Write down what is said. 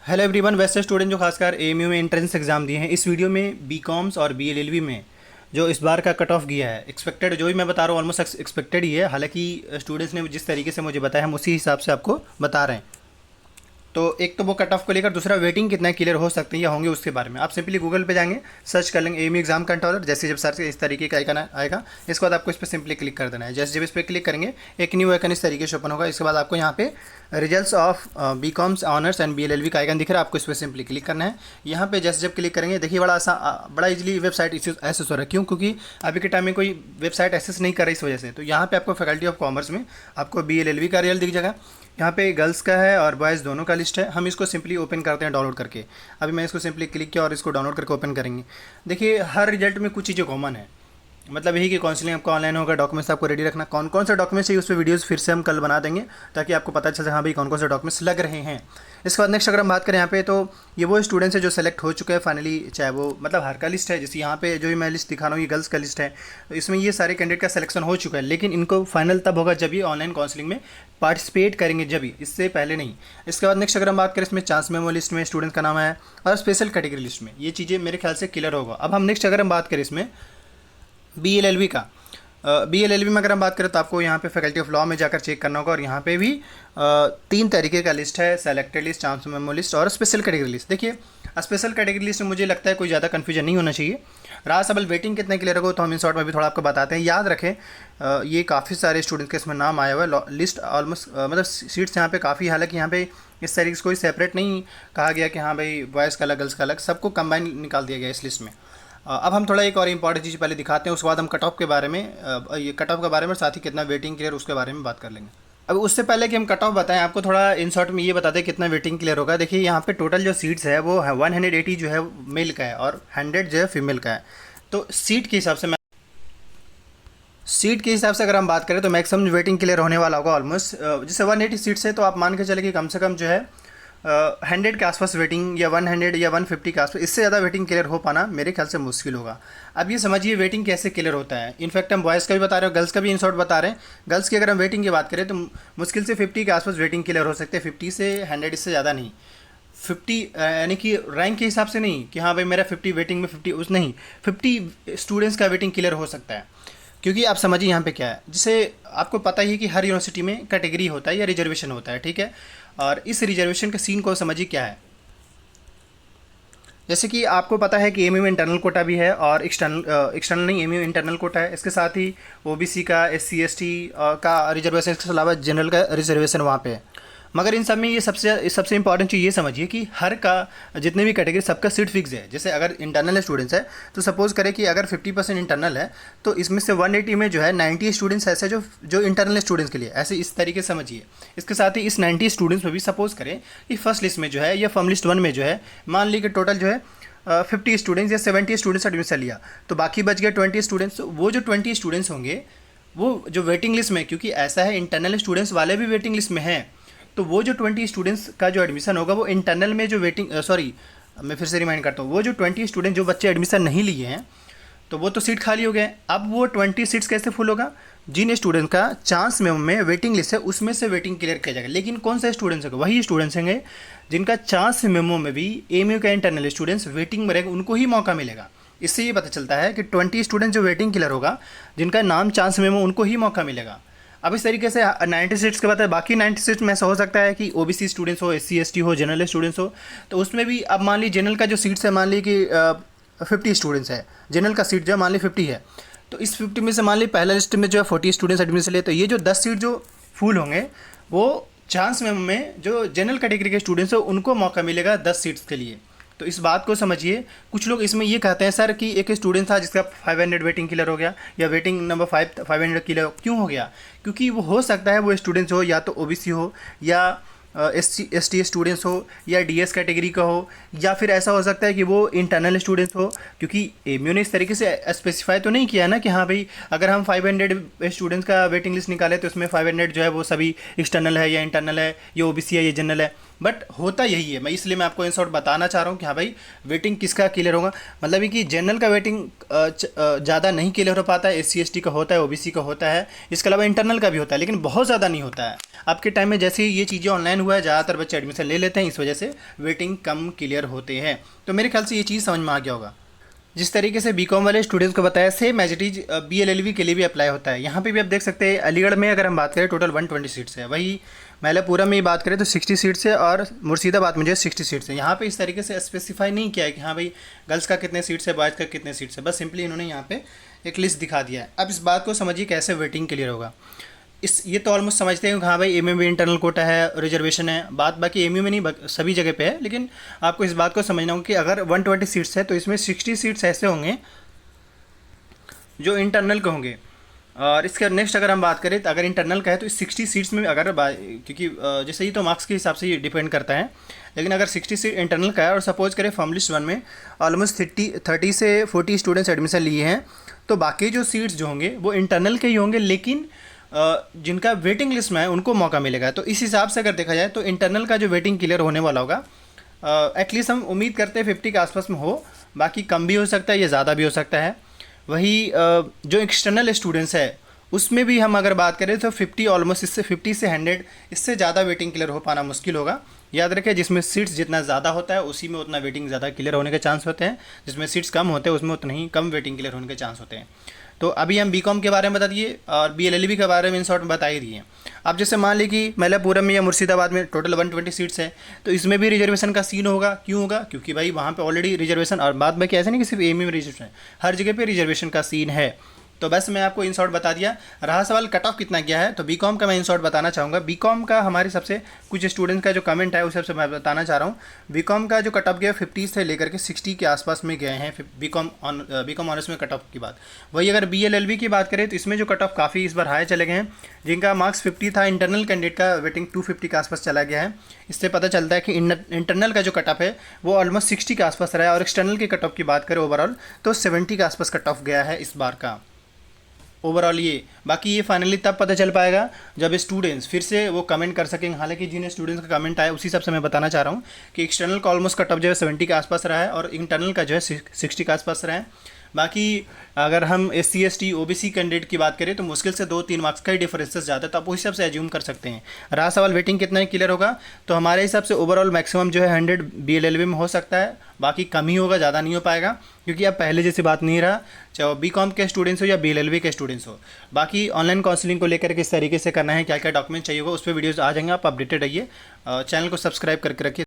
Hello everyone. वैसे student जो खासकर एएमयू में एंट्रेंस एग्ज़ाम दिए हैं, इस वीडियो में बीकॉम्स और बीएलएलबी में जो इस बार का कट ऑफ गया है, एक्सपेक्टेड जो भी मैं बता रहा हूँ ऑलमोस्ट एक्सपेक्टेड ही है। हालांकि स्टूडेंट्स ने जिस तरीके से मुझे बताया, हम उसी हिसाब से आपको बता रहे हैं। तो एक तो वो कट ऑफ को लेकर, दूसरा वेटिंग कितना क्लियर हो सकते हैं या होंगे उसके बारे में आप सिंपली गूगल पे जाएंगे, सर्च कर लेंगे एएमयू एग्जाम कंट्रोलर। जैसे जब सर्च इस तरीके का आइकन आएगा, इसके बाद आपको इस पर सिंपली क्लिक कर देना है। जैसे जब इस पर क्लिक करेंगे, एक न्यू आइकन इस तरीके से ओपन होगा। इसके बाद आपको यहाँ पे results of BComs honours and BLLB का आइकन दिख रहा है, आपको इस पर सिंपली क्लिक करना है। यहाँ पे जैसे जब क्लिक करेंगे, देखिए बड़ा इजीली वेबसाइट एक्सेस हो रहा है। क्यों? क्योंकि अभी के टाइम में कोई वेबसाइट एक्सेस नहीं कर रही इस वजह से। तो यहाँ पे आपको फैकल्टी ऑफ कॉमर्स में आपको बीएलएलबी का रिजल्ट दिख जाएगा। यहाँ पे गर्ल्स का है और बॉयज़ दोनों का लिस्ट है। हम इसको सिंपली ओपन करते हैं डाउनलोड करके। अभी मैं इसको सिंपली क्लिक किया और इसको डाउनलोड करके ओपन करेंगे। देखिए हर रिजल्ट में कुछ चीज़ें कॉमन है। मतलब यही कि काउंसलिंग आपका ऑनलाइन होगा, डॉक्यूमेंट्स आपको रेडी रखना। कौन कौन से डॉक्यूमेंट्स चाहिए उस पर वीडियोस फिर से हम कल बना देंगे, ताकि आपको पता चल जाए हाँ भाई कौन कौन से डॉक्यूमेंट्स लग रहे हैं। इसके बाद नेक्स्ट अगर हम बात करें यहाँ पे, तो ये वो स्टूडेंट्स है जो सेलेक्ट हो चुके हैं फाइनली, चाहे वो मतलब हर का लिस्ट है। जैसे यहाँ पे जो भी मैं लिस्ट दिखा रहा हूँ, ये गर्ल्स का लिस्ट है। तो इसमें ये सारे कैंडिडेट का सिलेक्शन हो चुका है, लेकिन इनको फाइनल तब होगा जब ये ऑनलाइन काउंसलिंग में पार्टिसिपेट करेंगे, जब ही, इससे पहले नहीं। इसके बाद नेक्स्ट अगर हम बात करें, इसमें चांस मेमो लिस्ट में स्टूडेंट्स का नाम है और स्पेशल कैटेगरी लिस्ट में, ये चीज़ें मेरे ख्याल से क्लियर होगा। अब हम नेक्स्ट अगर हम बात करें इसमें बीएलएलबी का, बीएलएलबी में अगर हम बात करें तो आपको यहाँ पे फैकल्टी ऑफ लॉ में जाकर चेक करना होगा। और यहाँ पे भी 3 तरीके का लिस्ट है, selected list, chance memo list और स्पेशल कैटेगरी लिस्ट। देखिए स्पेशल कैटेगरी लिस्ट में मुझे लगता है कोई ज़्यादा कन्फ्यूजन नहीं होना चाहिए। रहा सवाल वेटिंग कितने क्लियर होगा, तो हम इन शॉर्ट में भी थोड़ा आपको बताते हैं। याद रखें ये काफ़ी सारे स्टूडेंट्स के इसमें नाम आया हुआ है। लिस्ट ऑलमोस्ट मतलब सीट्स यहाँ पे काफ़ी, हालांकि यहाँ पे इस तरीके से कोई सेपरेट नहीं कहा गया कि हाँ भाई बॉयज़ का अलग गर्ल्स का अलग, सबको कंबाइन निकाल दिया गया इस लिस्ट में। अब हम थोड़ा एक और इंपॉर्टेंट चीज़ पहले दिखाते हैं, उसके बाद हम कट ऑफ के बारे में, ये कट ऑफ के बारे में, साथ ही कितना वेटिंग क्लियर उसके बारे में बात कर लेंगे। अब उससे पहले कि हम कट ऑफ बताएं, आपको थोड़ा इन शॉर्ट में ये बता दें कितना वेटिंग क्लियर होगा। देखिए यहाँ पे टोटल जो सीट्स है वो है 180 जो है मेल का है और 100 जो है फीमेल का है। तो सीट के हिसाब से अगर हम बात करें तो मैक्सिमम वेटिंग क्लियर होने वाला होगा ऑलमोस्ट, जैसे 180 सीट्स है तो आप मान के चले कि कम से कम जो है 100 के आसपास वेटिंग, या 100 या 150 के आसपास, इससे ज़्यादा वेटिंग क्लियर हो पाना मेरे ख्याल से मुश्किल होगा। अब ये समझिए वेटिंग कैसे क्लियर होता है। इनफैक्ट हम बॉयज़ का भी बता रहे हो, गर्ल्स का भी इन शॉर्ट बता रहे हैं। गर्ल्स की अगर हम वेटिंग की बात करें तो मुश्किल से 50 के आसपास वेटिंग क्लियर हो सकते हैं, 50 से 100, इससे ज़्यादा नहीं। 50 यानी कि रैंक के हिसाब से नहीं कि हाँ भाई मेरा 50 वेटिंग में 50 उस नहीं, 50 स्टूडेंट्स का वेटिंग क्लियर हो सकता है। क्योंकि आप समझिए यहाँ पे क्या है, जिसे आपको पता ही है कि हर यूनिवर्सिटी में कैटेगरी होता है या रिजर्वेशन होता है, ठीक है। और इस रिजर्वेशन का सीन को समझिए क्या है। जैसे कि आपको पता है कि एमयू में इंटरनल कोटा भी है और एक्सटर्नल नहीं, एमयू इंटरनल कोटा है। इसके साथ ही ओबीसी का, एससी एसटी का रिजर्वेशन, इसके अलावा जनरल का रिजर्वेशन वहाँ पे है। मगर इन सब में ये सबसे इंपॉर्टेंट चीज़ ये समझिए कि हर का जितने भी कैटेगरी, सबका सीट फिक्स है। जैसे अगर इंटरनल स्टूडेंट्स है तो सपोज करें कि अगर 50% इंटरनल है, तो इसमें से 180 में जो है 90 स्टूडेंट्स ऐसे जो इंटरनल स्टूडेंट्स के लिए, ऐसे इस तरीके से समझिए। इसके साथ ही इस 90 स्टूडेंट्स में भी सपोज करें कि फर्स्ट लिस्ट में जो है या फर्म लिस्ट 1 में जो है, मान ली कि टोटल जो है 50 स्टूडेंट्स या 70 स्टूडेंट्स एडमिशन लिया, तो बाकी बच गया 20 स्टूडेंट्स। वो जो 20 स्टूडेंट्स होंगे वो जो वेटिंग लिस्ट में, क्योंकि ऐसा है इंटरनल स्टूडेंट्स वाले भी वेटिंग लिस्ट में हैं, तो वो जो 20 स्टूडेंट्स का जो एडमिशन होगा वो इंटरनल में जो मैं फिर से रिमाइंड करता हूँ, वो जो 20 स्टूडेंट जो बच्चे एडमिशन नहीं लिए हैं, तो वो तो सीट खाली हो गए। अब वो 20 सीट्स कैसे फुल होगा? जिन स्टूडेंट का चांस में वेटिंग लिस्ट है उसमें से वेटिंग क्लियर किया जाएगा। लेकिन कौन सा स्टूडेंट्स होगा? वही स्टूडेंट्स होंगे जिनका चांस मेमो में भी एमयू का इंटरनल स्टूडेंट्स वेटिंग में रहेगा, उनको ही मौका मिलेगा। इससे ये पता चलता है कि 20 स्टूडेंट जो वेटिंग क्लियर होगा, जिनका नाम चांस मेमो, उनको ही मौका मिलेगा। अब इस तरीके से 90 सीट्स के बाद बाकी 90 सीट्स में ऐसा हो सकता है कि ओबीसी स्टूडेंट्स हो, एससी एसटी हो, जनरल स्टूडेंट्स हो। तो उसमें भी अब मान ली जनरल का जो सीट्स है, मान ली कि 50 स्टूडेंट्स है, जनरल का सीट जो मान ली 50 है, तो इस 50 में से मान ली पहला लिस्ट में जो है 40 स्टूडेंट्स एडमिशन लिए, तो ये जो 10 सीट जो फुल होंगे वो चांस में जो जनरल कैटेगरी के स्टूडेंट्स हो उनको मौका मिलेगा 10 सीट्स के लिए। तो इस बात को समझिए। कुछ लोग इसमें ये कहते हैं सर कि एक स्टूडेंट था जिसका 500 वेटिंग क्लियर हो गया, या वेटिंग नंबर 500 क्लियर क्यों हो गया? क्योंकि वो हो सकता है वो स्टूडेंट्स हो या तो ओबीसी हो, या एसटी स्टूडेंट्स हो, या डीएस कैटेगरी का हो, या फिर ऐसा हो सकता है कि वो इंटरनल स्टूडेंट्स हो। क्योंकि एमयू ने इस तरीके से स्पेसिफाई तो नहीं किया ना कि हाँ भाई अगर हम 500 स्टूडेंट्स का वेटिंग लिस्ट निकाले तो उसमें 500 जो है वो सभी एक्सटर्नल है या इंटरनल है, या ओबीसी है या जनरल है। बट होता यही है, इसलिए मैं आपको इन शॉर्ट बताना चाह रहा हूँ कि हाँ भाई वेटिंग किसका क्लियर होगा। मतलब कि जनरल का वेटिंग ज़्यादा नहीं क्लियर हो पाता है, एससी एसटी का होता है, ओबीसी का होता है, इसके अलावा इंटरनल का भी होता है, लेकिन बहुत ज़्यादा नहीं होता है। आपके टाइम में जैसे ही ये चीज़ें ऑनलाइन हुआ है, ज़्यादातर बच्चे एडमिशन ले लेते हैं, इस वजह से वेटिंग कम क्लियर होते हैं। तो मेरे ख्याल से ये चीज़ समझ में आ गया होगा। जिस तरीके से बीकॉम वाले स्टूडेंट्स को बताया, same as it is BLLB के लिए भी अप्लाई होता है। यहाँ पे भी आप देख सकते हैं, अलीगढ़ में अगर हम बात करें टोटल 120 सीट्स है, वही मैलापुरम में ही बात करें तो 60 सीट्स है, और मुर्शिदाबाद में जो है 60 सीट्स है। यहाँ पे इस तरीके से स्पेसिफाई नहीं किया है कि हाँ भाई गर्ल्स का कितने सीट्स है, बॉयज़ का कितने सीट्स है, बस सिंपली इन्होंने यहाँ पे एक लिस्ट दिखा दिया है। अब इस बात को समझिए कैसे वेटिंग क्लियर होगा। ये तो ऑलमोस्ट समझते हैं कि हाँ भाई एमयू में इंटरनल कोटा है, रिजर्वेशन है, बात बाकी एमयू में नहीं सभी जगह पे है, लेकिन आपको इस बात को समझना होगा कि अगर 120 सीट्स है तो इसमें 60 सीट्स ऐसे होंगे जो इंटरनल के होंगे। और इसके नेक्स्ट अगर हम बात करें तो अगर इंटरनल का है तो इस 60 सीट्स में अगर क्योंकि जैसे ही तो मार्क्स के हिसाब से ये डिपेंड करता है, लेकिन अगर 60 सीट इंटरनल का है और सपोज करें फॉर्म लिस्ट 1 में ऑलमोस्ट 30 से 40 स्टूडेंट्स एडमिशन लिए हैं, तो बाकी जो सीट्स जो होंगे वो इंटरनल के ही होंगे, लेकिन जिनका वेटिंग लिस्ट में है उनको मौका मिलेगा। तो इस हिसाब से अगर देखा जाए तो इंटरनल का जो वेटिंग क्लियर होने वाला होगा, एटलीस्ट हम उम्मीद करते हैं 50 के आसपास में हो, बाकी कम भी हो सकता है या ज़्यादा भी हो सकता है। वही जो एक्सटर्नल स्टूडेंट्स है उसमें भी हम अगर बात करें तो 50 ऑलमोस्ट, इससे 50 से 100 इससे ज़्यादा वेटिंग क्लियर हो पाना मुश्किल होगा। याद रखें, जिसमें सीट्स जितना ज़्यादा होता है उसी में उतना वेटिंग ज़्यादा क्लियर होने के चांस होते हैं, जिसमें सीट्स कम होते हैं उसमें उतना ही कम वेटिंग क्लियर होने के चांस होते हैं। तो अभी हम बीकॉम के बारे में बता दिए और बीएलएलबी के बारे में इन शॉर्ट में बता ही दिए। अब जैसे मान ली कि मैलापुरम में या मुर्शिदाबाद में टोटल 120 सीट्स है, तो इसमें भी रिजर्वेशन का सीन होगा। क्यों होगा? क्योंकि भाई वहाँ पे ऑलरेडी रिजर्वेशन, और बात बाकी ऐसा नहीं कि सिर्फ एमयू में रिजर्वेशन है, हर जगह पे रिजर्वेशन का सीन है। तो बस मैं आपको इन शॉर्ट बता दिया। रहा सवाल कट ऑफ कितना गया है, तो बीकॉम का मैं इन शॉर्ट बताना चाहूँगा। बीकॉम का हमारे सबसे कुछ स्टूडेंट्स का जो कमेंट है उस सबसे मैं बताना चाह रहा हूँ। बीकॉम का जो कट ऑफ गया 50 से लेकर के 60 के आसपास में गए हैं बीकॉम ऑनर्स में कट ऑफ की बात। वही अगर बीएलएलबी की बात करें तो इसमें जो कट ऑफ काफ़ी इस बार हाई चले गए हैं, जिनका मार्क्स 50 था, इंटरनल कैंडिडेट का वेटिंग 250 के आसपास चला गया है। इससे पता चलता है कि इंटरनल का जो कट ऑफ है वो ऑलमोस्ट 60 के आसपास रहा है, और एक्सटर्नल के कट ऑफ की बात करें ओवरऑल तो 70 के आसपास कट ऑफ गया है इस बार का ओवरऑल। ये बाकी ये फाइनली तब पता चल पाएगा जब स्टूडेंट्स फिर से वो कमेंट कर सकेंगे। हालांकि जिन स्टूडेंट्स का कमेंट आया उसी हिसाब से मैं बताना चाह रहा हूँ कि एक्सटर्नल का ऑलमोस्ट कट ऑफ जो है 70 के आसपास रहा है, और इंटरनल का जो है 60 के आसपास रहा है। बाकी अगर हम SC ST OBC कैंडिडेट की बात करें तो मुश्किल से 2-3 मार्क्स का ही डिफरेंसेस ज़्यादा है, तो आप उस हिसाब से एज्यूम कर सकते हैं। रहा सवाल वेटिंग कितना क्लियर होगा, तो हमारे हिसाब से ओवरऑल मैक्सिमम जो है 100 BLLB में हो सकता है, बाकी कम ही होगा, ज़्यादा नहीं हो पाएगा, क्योंकि अब पहले जैसी बात नहीं रहा, चाहे बीकॉम के स्टूडेंट्स हो या BLLB के स्टूडेंट्स हो। बाकी ऑनलाइन काउंसलिंग को लेकर किस तरीके से करना है, क्या क्या डॉक्यूमेंट चाहिए होगा, उस पर वीडियोज़ आ जाएंगे, आप अपडेटेड रहिए। चैनल को सब्सक्राइब करके रखिए।